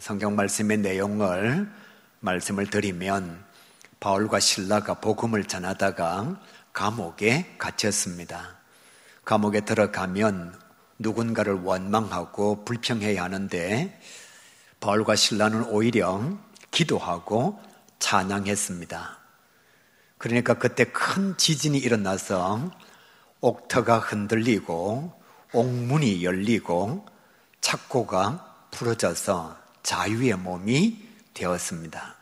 성경 말씀의 내용을 말씀을 드리면 바울과 실라가 복음을 전하다가 감옥에 갇혔습니다. 감옥에 들어가면 누군가를 원망하고 불평해야 하는데 바울과 실라는 오히려 기도하고 찬양했습니다. 그러니까 그때 큰 지진이 일어나서 옥터가 흔들리고 옥문이 열리고 착고가 풀어져서 자유의 몸이 되었습니다.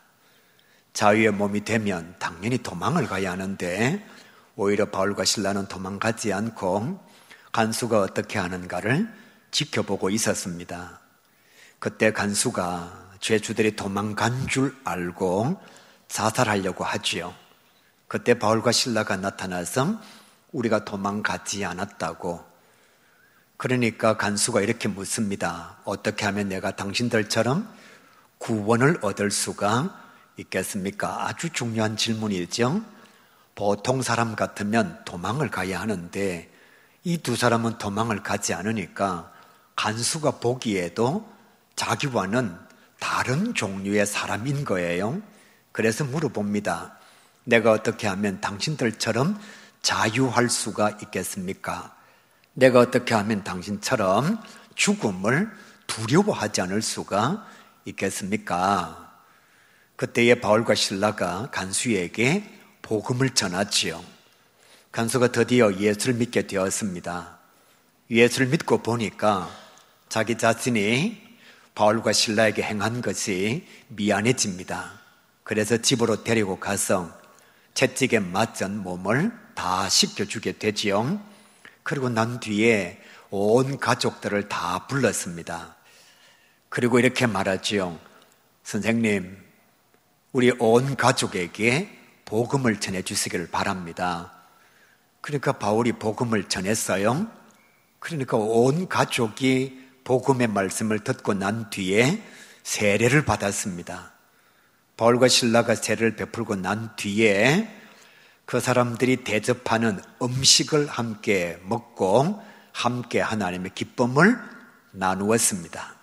자유의 몸이 되면 당연히 도망을 가야 하는데 오히려 바울과 실라는 도망가지 않고 간수가 어떻게 하는가를 지켜보고 있었습니다. 그때 간수가 죄주들이 도망간 줄 알고 자살하려고 하지요. 그때 바울과 실라가 나타나서 우리가 도망가지 않았다고. 그러니까 간수가 이렇게 묻습니다. 어떻게 하면 내가 당신들처럼 구원을 얻을 수가 있겠습니까? 아주 중요한 질문이죠. 보통 사람 같으면 도망을 가야 하는데 이 두 사람은 도망을 가지 않으니까 간수가 보기에도 자기와는 다른 종류의 사람인 거예요. 그래서 물어봅니다. 내가 어떻게 하면 당신들처럼 자유할 수가 있겠습니까? 내가 어떻게 하면 당신처럼 죽음을 두려워하지 않을 수가 있겠습니까? 그때에 바울과 실라가 간수에게 복음을 전하지요. 간수가 드디어 예수를 믿게 되었습니다. 예수를 믿고 보니까 자기 자신이 바울과 실라에게 행한 것이 미안해집니다. 그래서 집으로 데리고 가서 채찍에 맞은 몸을 다 씻겨주게 되지요. 그리고 난 뒤에 온 가족들을 다 불렀습니다. 그리고 이렇게 말하지요. 선생님, 우리 온 가족에게 복음을 전해주시기를 바랍니다. 그러니까 바울이 복음을 전했어요. 그러니까 온 가족이 복음의 말씀을 듣고 난 뒤에 세례를 받았습니다. 바울과 실라가 세례를 베풀고 난 뒤에 그 사람들이 대접하는 음식을 함께 먹고 함께 하나님의 기쁨을 나누었습니다.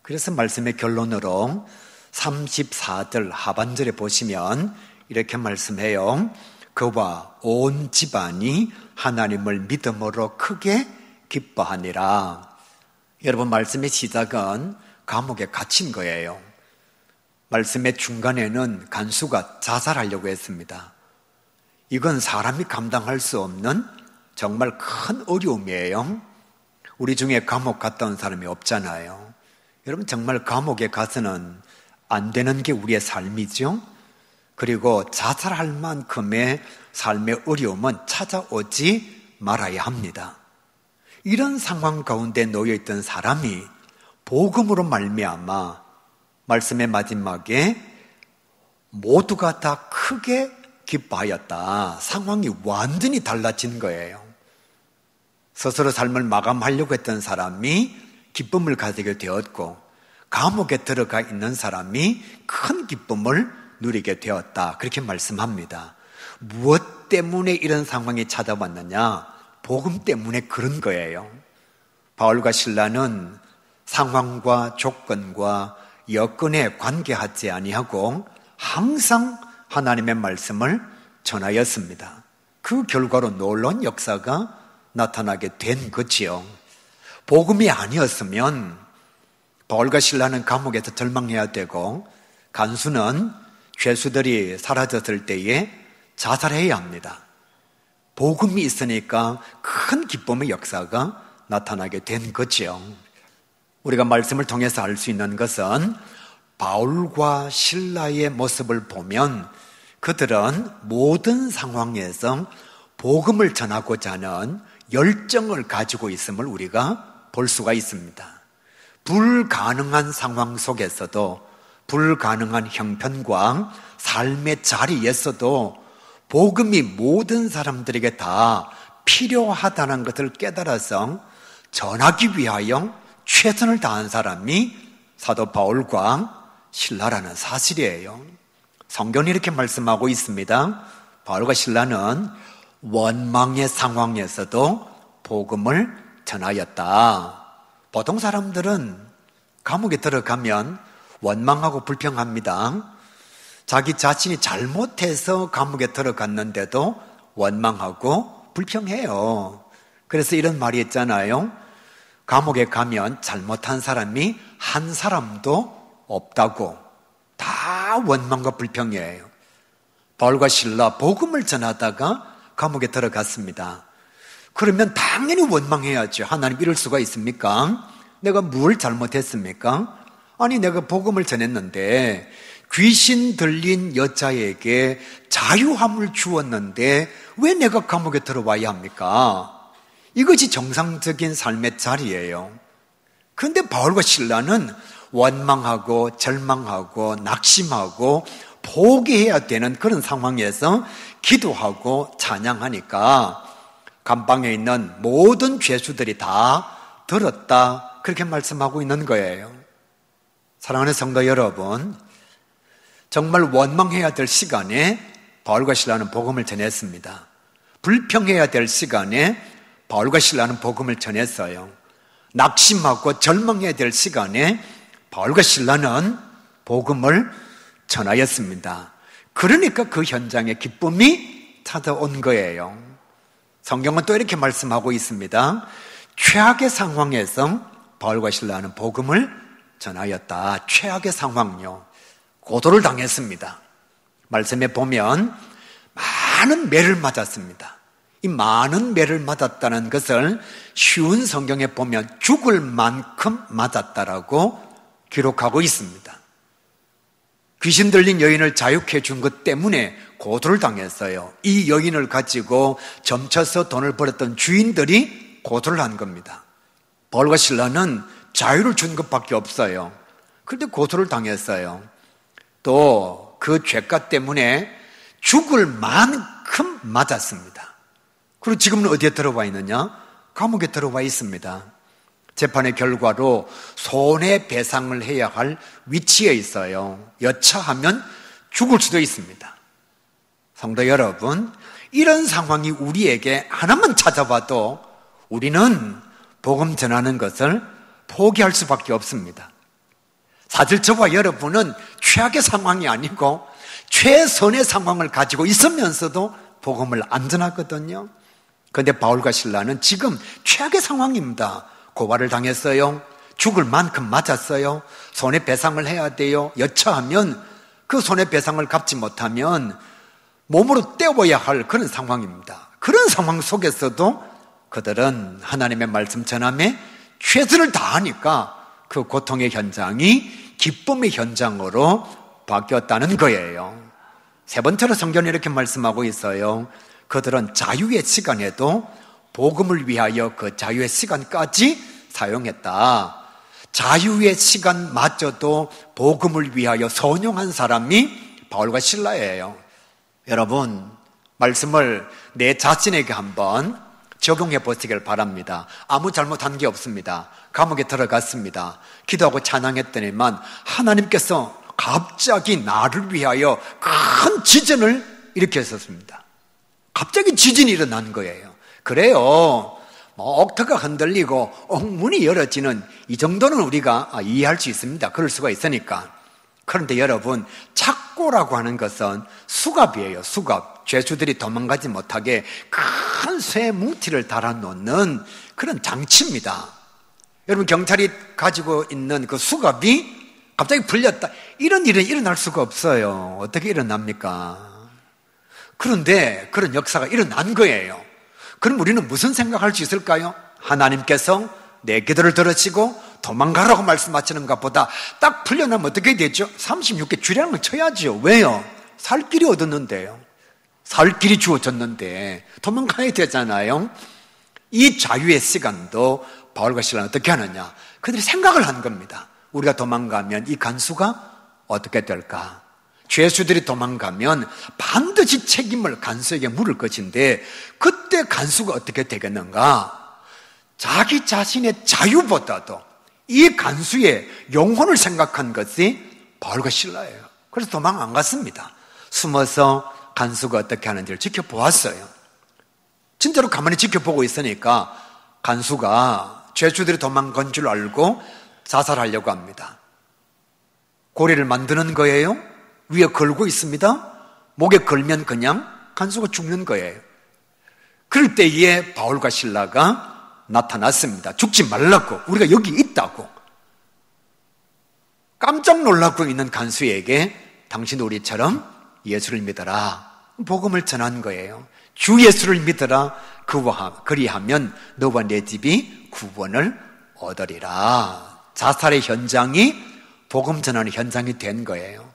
그래서 말씀의 결론으로 34절 하반절에 보시면 이렇게 말씀해요. 그와 온 집안이 하나님을 믿음으로 크게 기뻐하니라. 여러분, 말씀의 시작은 감옥에 갇힌 거예요. 말씀의 중간에는 간수가 자살하려고 했습니다. 이건 사람이 감당할 수 없는 정말 큰 어려움이에요. 우리 중에 감옥 갔다 온 사람이 없잖아요. 여러분, 정말 감옥에 가서는 안 되는 게 우리의 삶이죠. 그리고 자살할 만큼의 삶의 어려움은 찾아오지 말아야 합니다. 이런 상황 가운데 놓여있던 사람이 복음으로 말미암아 말씀의 마지막에 모두가 다 크게 기뻐하였다. 상황이 완전히 달라진 거예요. 스스로 삶을 마감하려고 했던 사람이 기쁨을 가지게 되었고, 감옥에 들어가 있는 사람이 큰 기쁨을 누리게 되었다. 그렇게 말씀합니다. 무엇 때문에 이런 상황이 찾아왔느냐? 복음 때문에 그런 거예요. 바울과 실라는 상황과 조건과 여건에 관계하지 아니하고 항상 하나님의 말씀을 전하였습니다. 그 결과로 놀라운 역사가 나타나게 된 거지요. 복음이 아니었으면 바울과 실라는 감옥에서 절망해야 되고 간수는 죄수들이 사라졌을 때에 자살해야 합니다. 복음이 있으니까 큰 기쁨의 역사가 나타나게 된 거지요. 우리가 말씀을 통해서 알 수 있는 것은 바울과 실라의 모습을 보면 그들은 모든 상황에서 복음을 전하고자 하는 열정을 가지고 있음을 우리가 볼 수가 있습니다. 불가능한 상황 속에서도, 불가능한 형편과 삶의 자리에서도 복음이 모든 사람들에게 다 필요하다는 것을 깨달아서 전하기 위하여 최선을 다한 사람이 사도 바울과 실라라는 사실이에요. 성경이 이렇게 말씀하고 있습니다. 바울과 실라는 원망의 상황에서도 복음을 전하였다. 보통 사람들은 감옥에 들어가면 원망하고 불평합니다. 자기 자신이 잘못해서 감옥에 들어갔는데도 원망하고 불평해요. 그래서 이런 말이 있잖아요. 감옥에 가면 잘못한 사람이 한 사람도 없다고. 다 원망과 불평이에요. 바울과 실라 복음을 전하다가 감옥에 들어갔습니다. 그러면 당연히 원망해야죠. 하나님 이럴 수가 있습니까? 내가 뭘 잘못했습니까? 아니 내가 복음을 전했는데 귀신 들린 여자에게 자유함을 주었는데 왜 내가 감옥에 들어와야 합니까? 이것이 정상적인 삶의 자리예요. 그런데 바울과 실라는 원망하고 절망하고 낙심하고 포기해야 되는 그런 상황에서 기도하고 찬양하니까 감방에 있는 모든 죄수들이 다 들었다, 그렇게 말씀하고 있는 거예요. 사랑하는 성도 여러분, 정말 원망해야 될 시간에 바울과 실라는 복음을 전했습니다. 불평해야 될 시간에 바울과 실라는 복음을 전했어요. 낙심하고 절망해야 될 시간에 바울과 실라는 복음을 전하였습니다. 그러니까 그 현장에 기쁨이 찾아온 거예요. 성경은 또 이렇게 말씀하고 있습니다. 최악의 상황에서 바울과 실라는 복음을 전하였다. 최악의 상황요. 고도를 당했습니다. 말씀에 보면 많은 매를 맞았습니다. 이 많은 매를 맞았다는 것을 쉬운 성경에 보면 죽을 만큼 맞았다라고 기록하고 있습니다. 귀신 들린 여인을 자유케 준 것 때문에 고도를 당했어요. 이 여인을 가지고 점쳐서 돈을 벌었던 주인들이 고도를 한 겁니다. 바울과 실라는 자유를 준 것밖에 없어요. 그런데 고도를 당했어요. 또 그 죄가 때문에 죽을 만큼 맞았습니다. 그리고 지금은 어디에 들어와 있느냐? 감옥에 들어와 있습니다. 재판의 결과로 손해배상을 해야 할 위치에 있어요. 여차하면 죽을 수도 있습니다. 성도 여러분, 이런 상황이 우리에게 하나만 찾아봐도 우리는 복음 전하는 것을 포기할 수밖에 없습니다. 사실 저와 여러분은 최악의 상황이 아니고 최선의 상황을 가지고 있으면서도 복음을 안 전하거든요. 그런데 바울과 실라는 지금 최악의 상황입니다. 고발을 당했어요. 죽을 만큼 맞았어요. 손해배상을 해야 돼요. 여차하면 그 손해배상을 갚지 못하면 몸으로 때워야 할 그런 상황입니다. 그런 상황 속에서도 그들은 하나님의 말씀 전함에 최선을 다하니까 그 고통의 현장이 기쁨의 현장으로 바뀌었다는 거예요. 세 번째로 성경이 이렇게 말씀하고 있어요. 그들은 자유의 시간에도 복음을 위하여 그 자유의 시간까지 사용했다. 자유의 시간마저도 복음을 위하여 선용한 사람이 바울과 실라예요. 여러분, 말씀을 내 자신에게 한번 적용해 보시길 바랍니다. 아무 잘못한 게 없습니다. 감옥에 들어갔습니다. 기도하고 찬양했더니만 하나님께서 갑자기 나를 위하여 큰 지진을 일으켰었습니다. 갑자기 지진이 일어난 거예요. 그래요. 옥터가 흔들리고 옥문이 열어지는 이 정도는 우리가 이해할 수 있습니다. 그럴 수가 있으니까. 그런데 여러분, 착고라고 하는 것은 수갑이에요. 수갑. 죄수들이 도망가지 못하게 큰 쇠 뭉티를 달아놓는 그런 장치입니다. 여러분, 경찰이 가지고 있는 그 수갑이 갑자기 풀렸다. 이런 일은 일어날 수가 없어요. 어떻게 일어납니까? 그런데 그런 역사가 일어난 거예요. 그럼 우리는 무슨 생각할 수 있을까요? 하나님께서 내 기도를 들으시고 도망가라고 말씀하시는 것보다 딱 풀려나면 어떻게 되죠? 36개 주량을 쳐야죠. 왜요? 살 길이 얻었는데요. 살 길이 주어졌는데 도망가야 되잖아요. 이 자유의 시간도 바울과 실라는 어떻게 하느냐? 그들이 생각을 한 겁니다. 우리가 도망가면 이 간수가 어떻게 될까? 죄수들이 도망가면 반드시 책임을 간수에게 물을 것인데 그때 간수가 어떻게 되겠는가? 자기 자신의 자유보다도 이 간수의 영혼을 생각한 것이 바울과 실라예요. 그래서 도망 안 갔습니다. 숨어서 간수가 어떻게 하는지를 지켜보았어요. 진짜로 가만히 지켜보고 있으니까 간수가 죄수들이 도망간 줄 알고 자살하려고 합니다. 고리를 만드는 거예요. 위에 걸고 있습니다. 목에 걸면 그냥 간수가 죽는 거예요. 그럴 때에 바울과 실라가 나타났습니다. 죽지 말라고, 우리가 여기 있다고. 깜짝 놀라고 있는 간수에게 당신 우리처럼 예수를 믿어라, 복음을 전한 거예요. 주 예수를 믿어라. 그리하면 너와 내 집이 구원을 얻으리라. 자살의 현장이 복음 전하는 현장이 된 거예요.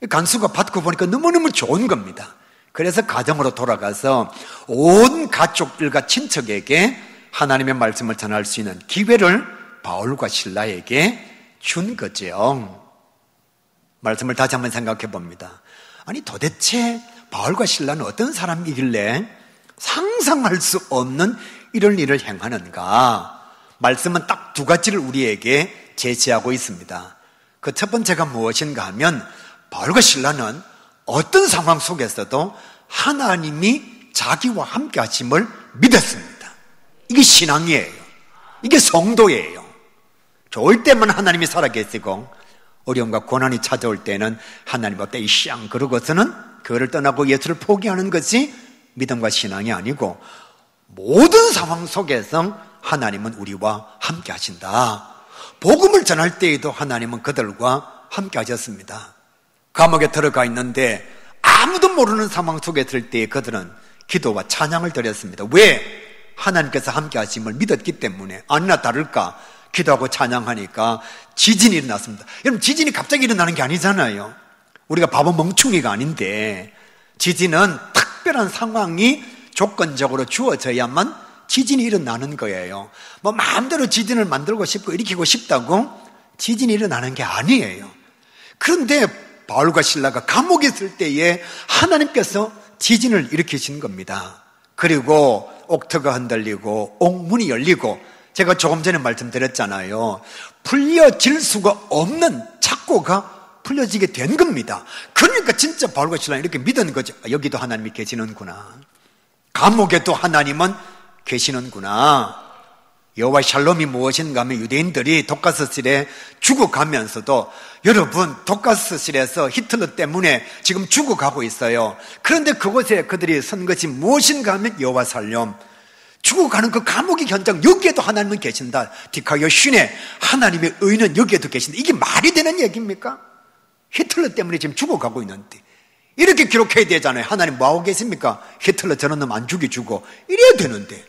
간수가 받고 보니까 너무너무 좋은 겁니다. 그래서 가정으로 돌아가서 온 가족들과 친척에게 하나님의 말씀을 전할 수 있는 기회를 바울과 실라에게 준 거죠. 말씀을 다시 한번 생각해 봅니다. 아니 도대체 바울과 실라는 어떤 사람이길래 상상할 수 없는 이런 일을 행하는가? 말씀은 딱 두 가지를 우리에게 제시하고 있습니다. 그 첫 번째가 무엇인가 하면 바울과 실라는 어떤 상황 속에서도 하나님이 자기와 함께 하심을 믿었습니다. 이게 신앙이에요. 이게 성도예요. 좋을 때만 하나님이 살아계시고 어려움과 고난이 찾아올 때는 하나님 앞에 이샹 그러고서는 그를 떠나고 예수를 포기하는 것이 믿음과 신앙이 아니고 모든 상황 속에서 하나님은 우리와 함께 하신다. 복음을 전할 때에도 하나님은 그들과 함께 하셨습니다. 감옥에 들어가 있는데 아무도 모르는 상황 속에 있을 때에 그들은 기도와 찬양을 드렸습니다. 왜? 하나님께서 함께 하심을 믿었기 때문에. 아니나 다를까 기도하고 찬양하니까 지진이 일어났습니다. 여러분, 지진이 갑자기 일어나는 게 아니잖아요. 우리가 바보 멍충이가 아닌데 지진은 특별한 상황이 조건적으로 주어져야만 지진이 일어나는 거예요. 뭐 마음대로 지진을 만들고 싶고 일으키고 싶다고 지진이 일어나는 게 아니에요. 그런데 바울과 실라가 감옥에 있을 때에 하나님께서 지진을 일으키신 겁니다. 그리고 옥터가 흔들리고 옥문이 열리고, 제가 조금 전에 말씀드렸잖아요. 풀려질 수가 없는 착고가 풀려지게 된 겁니다. 그러니까 진짜 바울과 실라는 이렇게 믿은 거죠. 여기도 하나님이 계시는구나. 감옥에도 하나님은 계시는구나. 여호와 샬롬이 무엇인가 하면 유대인들이 독가스실에 죽어가면서도, 여러분 독가스실에서 히틀러 때문에 지금 죽어가고 있어요. 그런데 그곳에 그들이 선 것이 무엇인가 하면 여호와 샬롬, 죽어가는 그 감옥의 현장, 여기에도 하나님은 계신다. 디카요 쉰에 하나님의 의는 여기에도 계신다. 이게 말이 되는 얘기입니까? 히틀러 때문에 지금 죽어가고 있는데 이렇게 기록해야 되잖아요. 하나님 뭐하고 계십니까? 히틀러 저런 놈 안 죽여주고 이래야 되는데,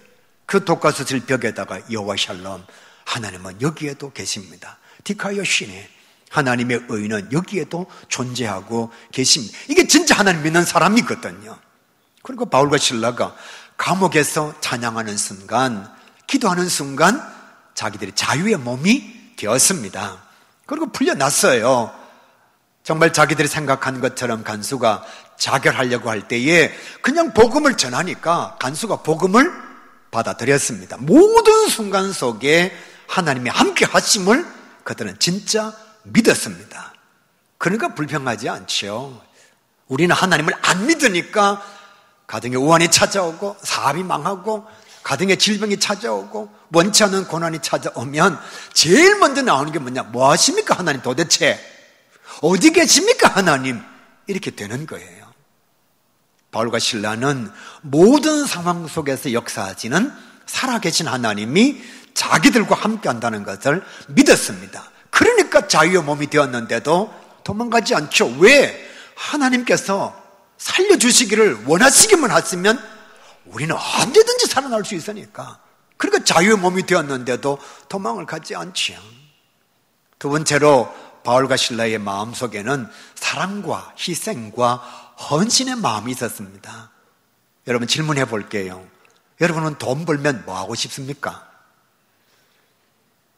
그 독가스실 벽에다가 여호와 샬롬, 하나님은 여기에도 계십니다. 디카요 쉰에 하나님의 의는 여기에도 존재하고 계십니다. 이게 진짜 하나님 믿는 사람이거든요. 그리고 바울과 실라가 감옥에서 찬양하는 순간, 기도하는 순간 자기들이 자유의 몸이 되었습니다. 그리고 풀려났어요. 정말 자기들이 생각한 것처럼 간수가 자결하려고 할 때에 그냥 복음을 전하니까 간수가 복음을 받아들였습니다. 모든 순간 속에 하나님이 함께 하심을 그들은 진짜 믿었습니다. 그러니까 불평하지 않죠. 우리는 하나님을 안 믿으니까 가정에 우환이 찾아오고 사업이 망하고 가정에 질병이 찾아오고 원치 않는 고난이 찾아오면 제일 먼저 나오는 게 뭐냐? 뭐 하십니까 하나님 도대체? 어디 계십니까 하나님? 이렇게 되는 거예요. 바울과 실라는 모든 상황 속에서 역사하시는 살아계신 하나님이 자기들과 함께 한다는 것을 믿었습니다. 그러니까 자유의 몸이 되었는데도 도망가지 않죠. 왜? 하나님께서 살려주시기를 원하시기만 하시면 우리는 언제든지 살아날 수 있으니까. 그러니까 자유의 몸이 되었는데도 도망을 가지 않지요. 두 번째로 바울과 실라의 마음속에는 사랑과 희생과 헌신의 마음이 있었습니다. 여러분 질문해 볼게요. 여러분은 돈 벌면 뭐 하고 싶습니까?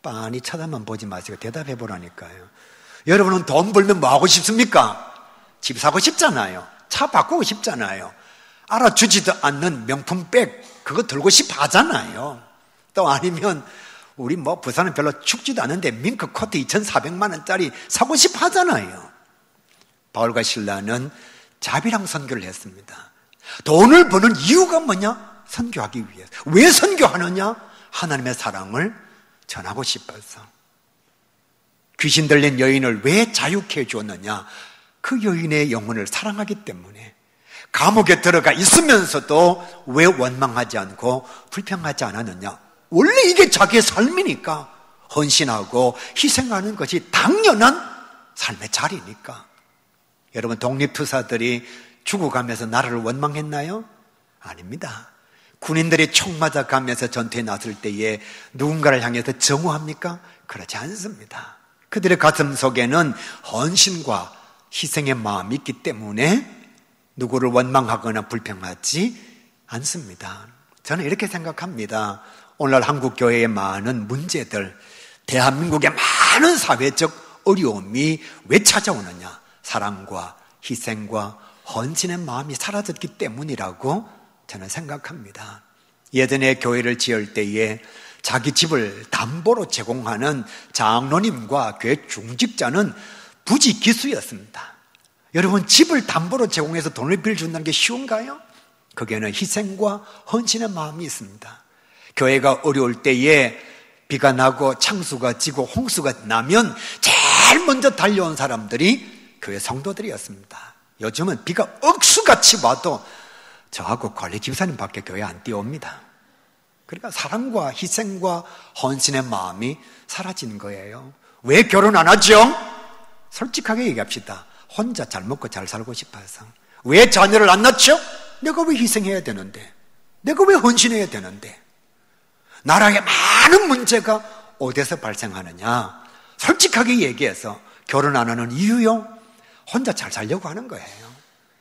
빤히 쳐다만 보지 마시고 대답해 보라니까요. 여러분은 돈 벌면 뭐 하고 싶습니까? 집 사고 싶잖아요. 차 바꾸고 싶잖아요. 알아주지도 않는 명품백 그거 들고 싶어 하잖아요. 또 아니면 우리 뭐 부산은 별로 춥지도 않은데 밍크 코트 2,400만 원짜리 사고 싶어 하잖아요. 바울과 실라는 자비랑 선교를 했습니다. 돈을 버는 이유가 뭐냐? 선교하기 위해서. 왜 선교하느냐? 하나님의 사랑을 전하고 싶어서. 귀신 들린 여인을 왜 자유케 해주었느냐? 그 여인의 영혼을 사랑하기 때문에. 감옥에 들어가 있으면서도 왜 원망하지 않고 불평하지 않았느냐? 원래 이게 자기의 삶이니까. 헌신하고 희생하는 것이 당연한 삶의 자리니까. 여러분, 독립투사들이 죽어가면서 나라를 원망했나요? 아닙니다. 군인들이 총 맞아가면서 전투에 나설 때에 누군가를 향해서 정오합니까? 그렇지 않습니다. 그들의 가슴 속에는 헌신과 희생의 마음이 있기 때문에 누구를 원망하거나 불평하지 않습니다. 저는 이렇게 생각합니다. 오늘날 한국교회의 많은 문제들, 대한민국의 많은 사회적 어려움이 왜 찾아오느냐? 사랑과 희생과 헌신의 마음이 사라졌기 때문이라고 저는 생각합니다. 예전에 교회를 지을 때에 자기 집을 담보로 제공하는 장로님과 교회 중직자는 부지기수였습니다. 여러분, 집을 담보로 제공해서 돈을 빌려준다는 게 쉬운가요? 거기에는 희생과 헌신의 마음이 있습니다. 교회가 어려울 때에 비가 나고 창수가 지고 홍수가 나면 제일 먼저 달려온 사람들이 교회 성도들이었습니다. 요즘은 비가 억수같이 와도 저하고 관리 집사님밖에 교회 안 뛰어옵니다. 그러니까 사랑과 희생과 헌신의 마음이 사라지는 거예요. 왜 결혼 안 하죠? 솔직하게 얘기합시다. 혼자 잘 먹고 잘 살고 싶어서. 왜 자녀를 안 낳죠? 내가 왜 희생해야 되는데? 내가 왜 헌신해야 되는데? 나라의 많은 문제가 어디서 발생하느냐? 솔직하게 얘기해서 결혼 안 하는 이유요? 혼자 잘 살려고 하는 거예요.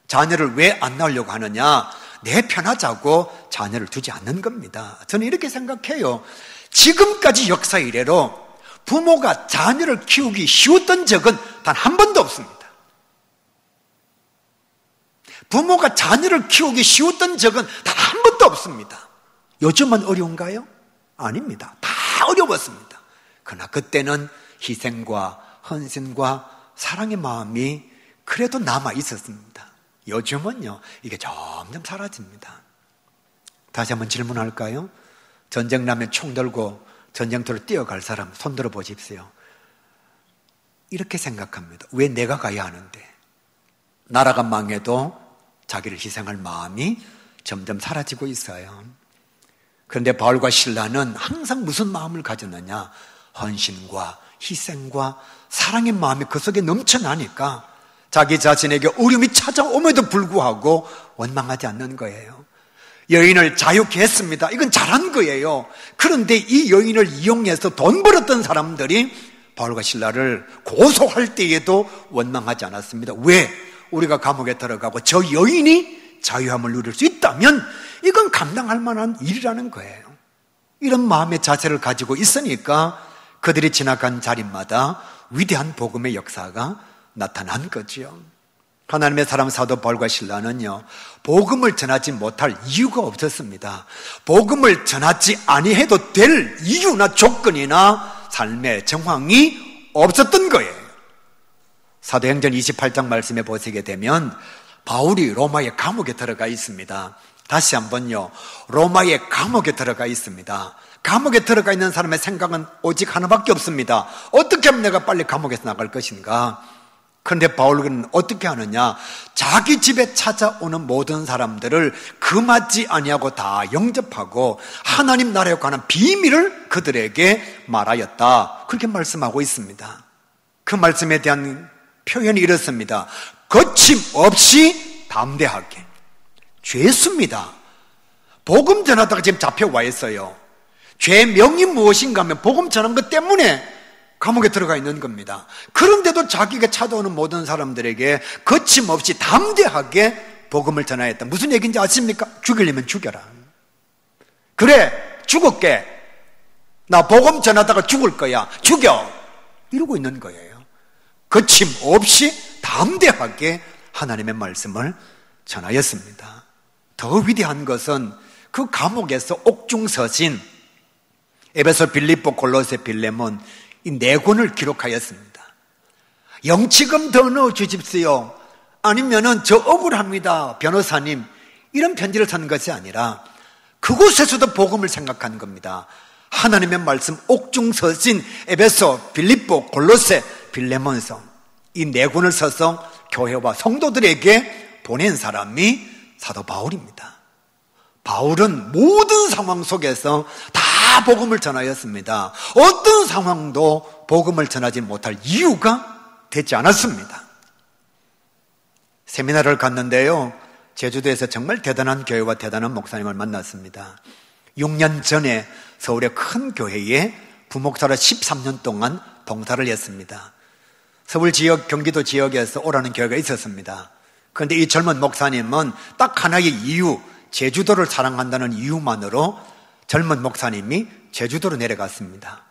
자녀를 왜 안 낳으려고 하느냐? 내 편하자고 자녀를 두지 않는 겁니다. 저는 이렇게 생각해요. 지금까지 역사 이래로 부모가 자녀를 키우기 쉬웠던 적은 단 한 번도 없습니다. 부모가 자녀를 키우기 쉬웠던 적은 단 한 번도 없습니다. 요즘은 어려운가요? 아닙니다. 다 어려웠습니다. 그러나 그때는 희생과 헌신과 사랑의 마음이 그래도 남아 있었습니다. 요즘은요, 이게 점점 사라집니다. 다시 한번 질문할까요? 전쟁 나면 총 들고 전쟁터로 뛰어갈 사람 손 들어 보십시오. 이렇게 생각합니다. 왜 내가 가야 하는데? 나라가 망해도 자기를 희생할 마음이 점점 사라지고 있어요. 그런데 바울과 실라는 항상 무슨 마음을 가졌느냐? 헌신과 희생과 사랑의 마음이 그 속에 넘쳐나니까 자기 자신에게 어려움이 찾아옴에도 불구하고 원망하지 않는 거예요. 여인을 자유케 했습니다. 이건 잘한 거예요. 그런데 이 여인을 이용해서 돈 벌었던 사람들이 바울과 실라를 고소할 때에도 원망하지 않았습니다. 왜? 우리가 감옥에 들어가고 저 여인이 자유함을 누릴 수 있다면 이건 감당할 만한 일이라는 거예요. 이런 마음의 자세를 가지고 있으니까 그들이 지나간 자리마다 위대한 복음의 역사가 나타난 거지요. 하나님의 사람 사도 바울과 실라는요, 복음을 전하지 못할 이유가 없었습니다. 복음을 전하지 아니해도 될 이유나 조건이나 삶의 정황이 없었던 거예요. 사도행전 28장 말씀에 보시게 되면 바울이 로마의 감옥에 들어가 있습니다. 다시 한번요, 로마의 감옥에 들어가 있습니다. 감옥에 들어가 있는 사람의 생각은 오직 하나밖에 없습니다. 어떻게 하면 내가 빨리 감옥에서 나갈 것인가? 그런데 바울은 어떻게 하느냐? 자기 집에 찾아오는 모든 사람들을 금하지 아니하고 다 영접하고 하나님 나라에 관한 비밀을 그들에게 말하였다. 그렇게 말씀하고 있습니다. 그 말씀에 대한 표현이 이렇습니다. 거침없이 담대하게. 죄수입니다. 복음 전하다가 지금 잡혀와 있어요. 죄의 명이 무엇인가 하면 복음 전한 것 때문에 감옥에 들어가 있는 겁니다. 그런데도 자기가 찾아오는 모든 사람들에게 거침없이 담대하게 복음을 전하였다. 무슨 얘기인지 아십니까? 죽이려면 죽여라. 그래, 죽을게. 나 복음 전하다가 죽을 거야. 죽여. 이러고 있는 거예요. 거침없이 담대하게 하나님의 말씀을 전하였습니다. 더 위대한 것은 그 감옥에서 옥중서신 에베소, 빌립보, 골로새, 빌레몬 이 네 권을 기록하였습니다. 영치금 더 넣어 주십시오. 아니면은 저 억울합니다, 변호사님. 이런 편지를 쓴 것이 아니라 그곳에서도 복음을 생각한 겁니다. 하나님의 말씀 옥중서신 에베소, 빌립보, 골로새 빌레몬서, 이 네 권을 써서 교회와 성도들에게 보낸 사람이 사도 바울입니다. 바울은 모든 상황 속에서 다 복음을 전하였습니다. 어떤 상황도 복음을 전하지 못할 이유가 되지 않았습니다. 세미나를 갔는데요, 제주도에서 정말 대단한 교회와 대단한 목사님을 만났습니다. 6년 전에 서울의 큰 교회에 부목사로 13년 동안 봉사를 했습니다. 서울 지역, 경기도 지역에서 오라는 교회가 있었습니다. 그런데 이 젊은 목사님은 딱 하나의 이유, 제주도를 사랑한다는 이유만으로 젊은 목사님이 제주도로 내려갔습니다.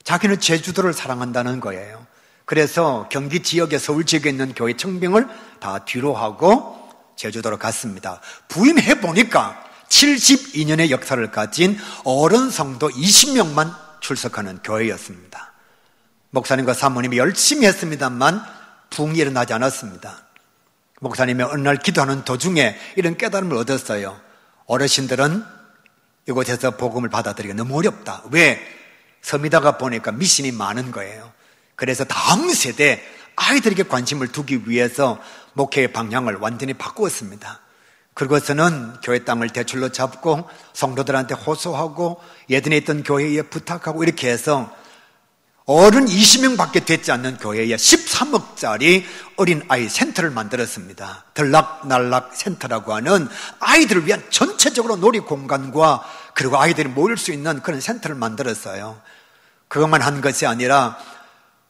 자기는 제주도를 사랑한다는 거예요. 그래서 경기 지역에, 서울 지역에 있는 교회 청빙을 다 뒤로 하고 제주도로 갔습니다. 부임해 보니까 72년의 역사를 가진 어른 성도 20명만 출석하는 교회였습니다. 목사님과 사모님이 열심히 했습니다만 부흥이 일어나지 않았습니다. 목사님이 어느 날 기도하는 도중에 이런 깨달음을 얻었어요. 어르신들은 이곳에서 복음을 받아들이기가 너무 어렵다. 왜? 섬이다가 보니까 미신이 많은 거예요. 그래서 다음 세대 아이들에게 관심을 두기 위해서 목회의 방향을 완전히 바꾸었습니다. 그리고서는 교회 땅을 대출로 잡고 성도들한테 호소하고 예전에 있던 교회에 부탁하고 이렇게 해서 어른 20명밖에 되지 않는 교회에 13억짜리 어린아이 센터를 만들었습니다. 들락날락 센터라고 하는 아이들을 위한 전체적으로 놀이공간과 그리고 아이들이 모일 수 있는 그런 센터를 만들었어요. 그것만 한 것이 아니라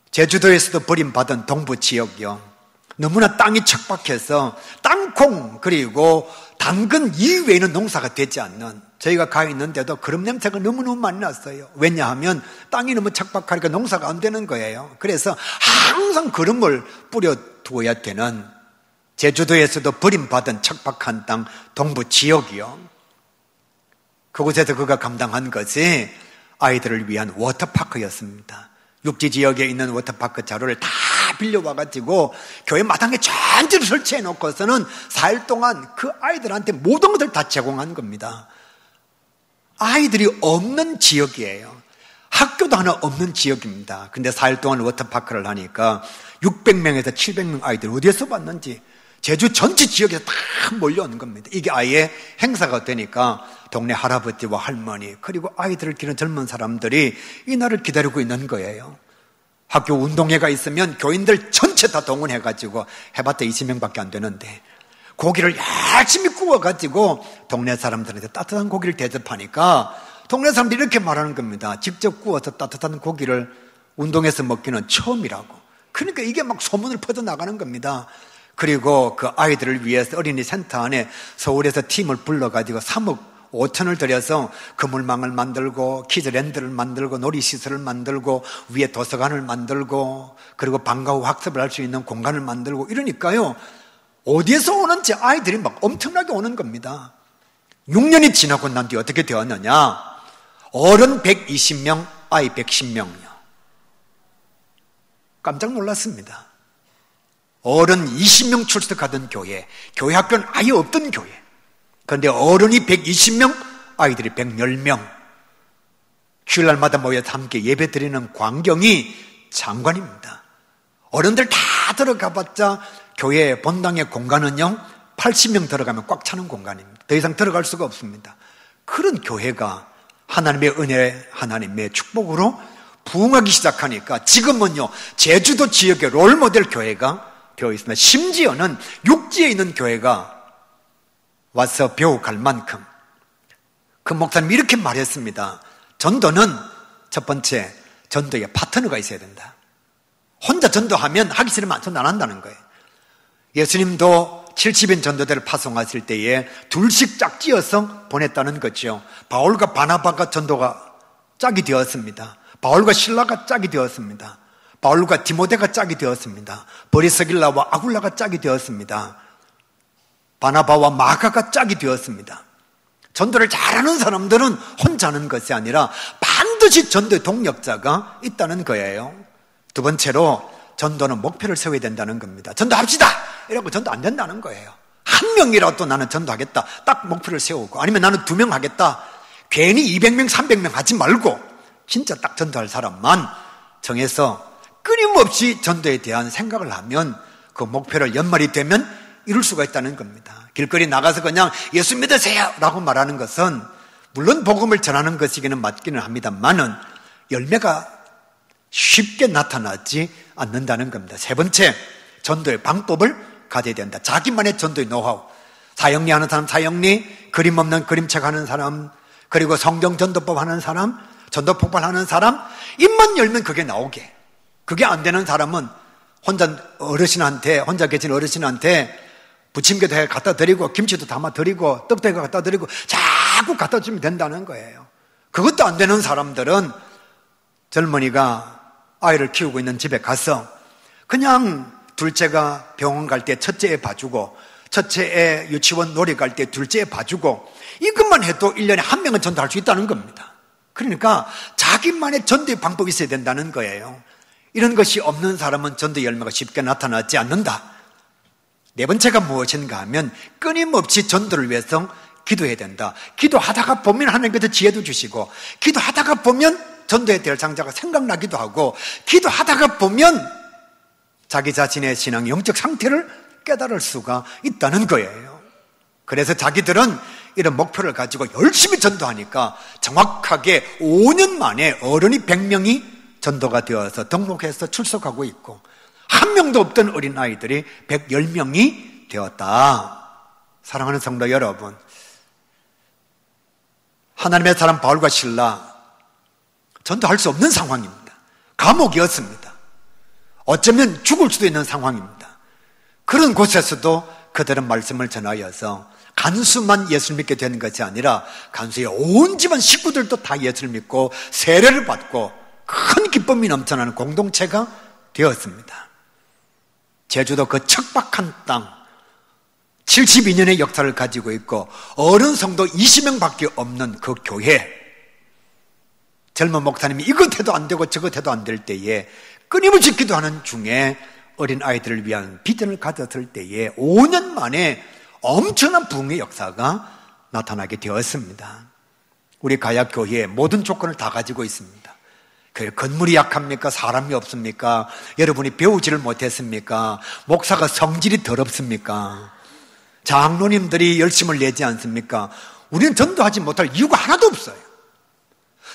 제주도에서도 버림받은 동부 지역이요, 너무나 땅이 척박해서 땅콩 그리고 당근 이외에는 농사가 되지 않는, 저희가 가 있는데도 그런 냄새가 너무너무 많이 났어요. 왜냐하면 땅이 너무 척박하니까 농사가 안 되는 거예요. 그래서 항상 그름을 뿌려두어야 되는 제주도에서도 버림받은 척박한 땅 동부 지역이요, 그곳에서 그가 감당한 것이 아이들을 위한 워터파크였습니다. 육지 지역에 있는 워터파크 자료를 다 빌려와가지고 교회 마당에 전체를 설치해 놓고서는 4일 동안 그 아이들한테 모든 것을 다 제공한 겁니다. 아이들이 없는 지역이에요. 학교도 하나 없는 지역입니다. 근데 4일 동안 워터파크를 하니까 600명에서 700명 아이들 어디에서 봤는지 제주 전체 지역에서 다 몰려오는 겁니다. 이게 아예 행사가 되니까 동네 할아버지와 할머니 그리고 아이들을 기르는 젊은 사람들이 이 날을 기다리고 있는 거예요. 학교 운동회가 있으면 교인들 전체 다 동원해가지고 해봤자 20명밖에 안 되는데 고기를 열심히 구워가지고 동네 사람들한테 따뜻한 고기를 대접하니까 동네 사람들이 이렇게 말하는 겁니다. 직접 구워서 따뜻한 고기를 운동회에서 먹기는 처음이라고. 그러니까 이게 막 소문을 퍼져나가는 겁니다. 그리고 그 아이들을 위해서 어린이 센터 안에 서울에서 팀을 불러가지고 3억 5천을 들여서 그물망을 만들고 키즈랜드를 만들고 놀이시설을 만들고 위에 도서관을 만들고 그리고 방과 후 학습을 할 수 있는 공간을 만들고 이러니까요, 어디에서 오는지 아이들이 막 엄청나게 오는 겁니다. 6년이 지나고 난 뒤에 어떻게 되었느냐, 어른 120명, 아이 110명이요. 깜짝 놀랐습니다. 어른 20명 출석하던 교회, 교회 학교는 아예 없던 교회. 그런데 어른이 120명, 아이들이 110명. 주일날마다 모여서 함께 예배 드리는 광경이 장관입니다. 어른들 다 들어가봤자 교회 본당의 공간은요 80명 들어가면 꽉 차는 공간입니다. 더 이상 들어갈 수가 없습니다. 그런 교회가 하나님의 은혜, 하나님의 축복으로 부흥하기 시작하니까 지금은요 제주도 지역의 롤모델 교회가 되어 있습니다. 심지어는 육지에 있는 교회가 와서 배워갈 만큼. 그 목사님이 이렇게 말했습니다. 전도는 첫 번째, 전도에 파트너가 있어야 된다. 혼자 전도하면 하기 싫으면 전도 안 한다는 거예요. 예수님도 70인 전도대를 파송하실 때에 둘씩 짝지어서 보냈다는 거죠. 바울과 바나바가 전도가 짝이 되었습니다. 바울과 실라가 짝이 되었습니다. 바울과 디모데가 짝이 되었습니다. 브리스길라와 아굴라가 짝이 되었습니다. 바나바와 마가가 짝이 되었습니다. 전도를 잘하는 사람들은 혼자 하는 것이 아니라 반드시 전도의 동력자가 있다는 거예요. 두 번째로 전도는 목표를 세워야 된다는 겁니다. 전도합시다! 이러고 전도 안 된다는 거예요. 한 명이라도 나는 전도하겠다. 딱 목표를 세우고, 아니면 나는 2명 하겠다. 괜히 200명, 300명 하지 말고 진짜 딱 전도할 사람만 정해서 끊임없이 전도에 대한 생각을 하면 그 목표를 연말이 되면 이룰 수가 있다는 겁니다. 길거리 나가서 그냥 예수 믿으세요 라고 말하는 것은 물론 복음을 전하는 것이기는 맞기는 합니다만은 열매가 쉽게 나타나지 않는다는 겁니다. 세 번째, 전도의 방법을 가져야 된다. 자기만의 전도의 노하우. 사형리 하는 사람 사형리, 그림 없는 그림책 하는 사람, 그리고 성경 전도법 하는 사람, 전도 폭발하는 사람, 입만 열면 그게 나오게. 그게 안 되는 사람은 혼자 계신 어르신한테 부침개도 해 갖다 드리고 김치도 담아 드리고 떡도 갖다 드리고 자꾸 갖다 주면 된다는 거예요. 그것도 안 되는 사람들은 젊은이가 아이를 키우고 있는 집에 가서 그냥 둘째가 병원 갈 때 첫째 애 봐주고 첫째 애 유치원 놀이 갈 때 둘째 애 봐주고 이것만 해도 1년에 한 명은 전도할 수 있다는 겁니다. 그러니까 자기만의 전도의 방법이 있어야 된다는 거예요. 이런 것이 없는 사람은 전도의 열매가 쉽게 나타나지 않는다. 네 번째가 무엇인가 하면 끊임없이 전도를 위해서 기도해야 된다. 기도하다가 보면 하나님께서 지혜도 주시고 기도하다가 보면 전도에 될 장자가 생각나기도 하고 기도하다가 보면 자기 자신의 신앙 영적 상태를 깨달을 수가 있다는 거예요. 그래서 자기들은 이런 목표를 가지고 열심히 전도하니까 정확하게 5년 만에 어른이 100명이 전도가 되어서 등록해서 출석하고 있고 한 명도 없던 어린아이들이 110명이 되었다. 사랑하는 성도 여러분, 하나님의 사람 바울과 실라 전도할 수 없는 상황입니다. 감옥이었습니다. 어쩌면 죽을 수도 있는 상황입니다. 그런 곳에서도 그들은 말씀을 전하여서 간수만 예수를 믿게 되는 것이 아니라 간수의 온 집안 식구들도 다 예수를 믿고 세례를 받고 큰 기쁨이 넘쳐나는 공동체가 되었습니다. 제주도 그 척박한 땅 72년의 역사를 가지고 있고 어른 성도 20명밖에 없는 그 교회, 젊은 목사님이 이것 해도 안 되고 저것 해도 안 될 때에 끊임없이 기도하는 중에 어린 아이들을 위한 비전을 가졌을 때에 5년 만에 엄청난 부흥의 역사가 나타나게 되었습니다. 우리 가야교회에 모든 조건을 다 가지고 있습니다. 건물이 약합니까? 사람이 없습니까? 여러분이 배우지를 못했습니까? 목사가 성질이 더럽습니까? 장로님들이 열심을 내지 않습니까? 우리는 전도하지 못할 이유가 하나도 없어요.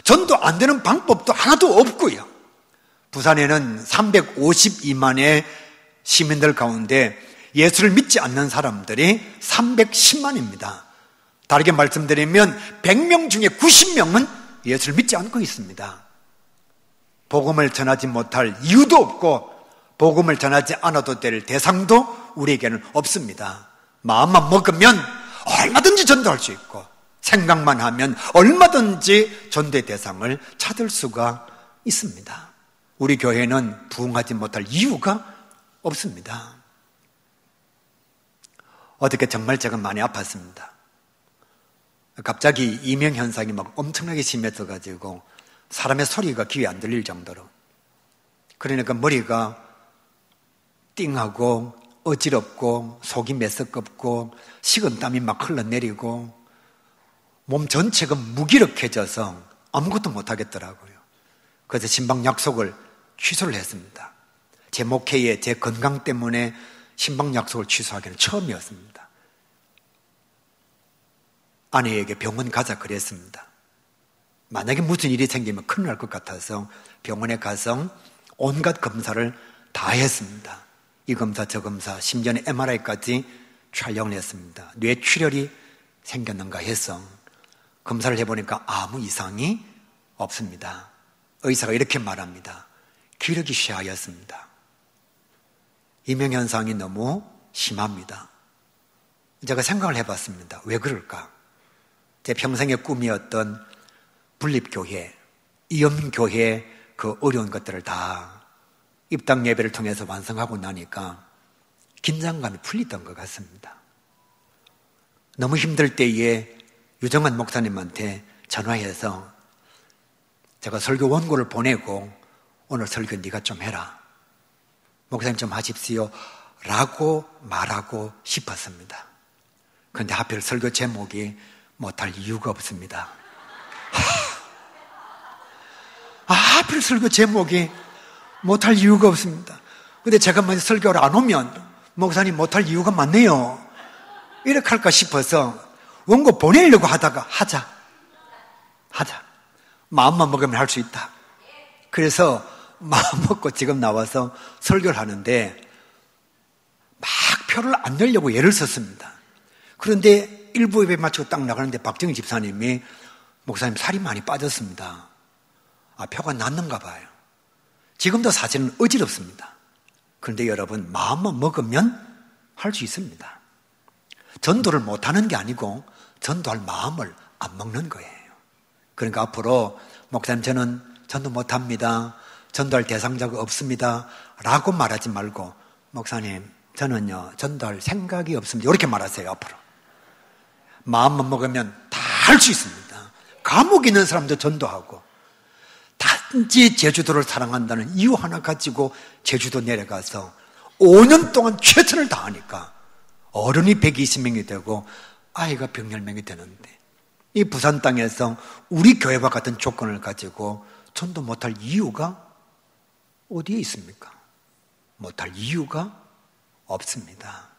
전도 안 되는 방법도 하나도 없고요. 부산에는 352만의 시민들 가운데 예수를 믿지 않는 사람들이 310만입니다. 다르게 말씀드리면 100명 중에 90명은 예수를 믿지 않고 있습니다. 복음을 전하지 못할 이유도 없고 복음을 전하지 않아도 될 대상도 우리에게는 없습니다. 마음만 먹으면 얼마든지 전도할 수 있고 생각만 하면 얼마든지 전도의 대상을 찾을 수가 있습니다. 우리 교회는 부흥하지 못할 이유가 없습니다. 어저께 정말 제가 많이 아팠습니다. 갑자기 이명현상이 막 엄청나게 심해져가지고 사람의 소리가 귀에 안 들릴 정도로, 그러니까 머리가 띵하고 어지럽고 속이 메스껍고 식은땀이 막 흘러내리고 몸 전체가 무기력해져서 아무것도 못하겠더라고요. 그래서 신방 약속을 취소를 했습니다. 제 목회에 제 건강 때문에 신방 약속을 취소하기는 처음이었습니다. 아내에게 병원 가자 그랬습니다. 만약에 무슨 일이 생기면 큰일 날 것 같아서 병원에 가서 온갖 검사를 다 했습니다. 이 검사 저 검사 심지어는 MRI까지 촬영을 했습니다. 뇌출혈이 생겼는가 해서 검사를 해보니까 아무 이상이 없습니다. 의사가 이렇게 말합니다. 기력이 쇠하였습니다. 이명현상이 너무 심합니다. 제가 생각을 해봤습니다. 왜 그럴까? 제 평생의 꿈이었던 분립교회, 이음교회 그 어려운 것들을 다 입당 예배를 통해서 완성하고 나니까 긴장감이 풀리던 것 같습니다. 너무 힘들 때에 유정환 목사님한테 전화해서 제가 설교 원고를 보내고 오늘 설교 네가 좀 해라, 목사님 좀 하십시오 라고 말하고 싶었습니다. 그런데 하필 설교 제목이 못할 이유가 없습니다. 하필 설교 제목이 못할 이유가 없습니다. 근데 제가 만약 설교를 안 오면 목사님 못할 이유가 많네요. 이렇게 할까 싶어서 원고 보내려고 하다가 하자. 마음만 먹으면 할 수 있다. 그래서 마음 먹고 지금 나와서 설교를 하는데 막 표를 안 내려고 애를 썼습니다. 그런데 일부 예배 마치고 딱 나가는데 박정희 집사님이 목사님 살이 많이 빠졌습니다. 표가 났는가 봐요. 지금도 사실은 어지럽습니다. 그런데 여러분 마음만 먹으면 할 수 있습니다. 전도를 못하는 게 아니고 전도할 마음을 안 먹는 거예요. 그러니까 앞으로 목사님 저는 전도 못합니다. 전도할 대상자가 없습니다. 라고 말하지 말고 목사님 저는요 전도할 생각이 없습니다. 이렇게 말하세요. 앞으로 마음만 먹으면 다 할 수 있습니다. 감옥에 있는 사람도 전도하고 단지 제주도를 사랑한다는 이유 하나 가지고 제주도 내려가서 5년 동안 최선을 다하니까 어른이 120명이 되고 아이가 110명이 되는데 이 부산 땅에서 우리 교회와 같은 조건을 가지고 전도 못할 이유가 어디에 있습니까? 못할 이유가 없습니다.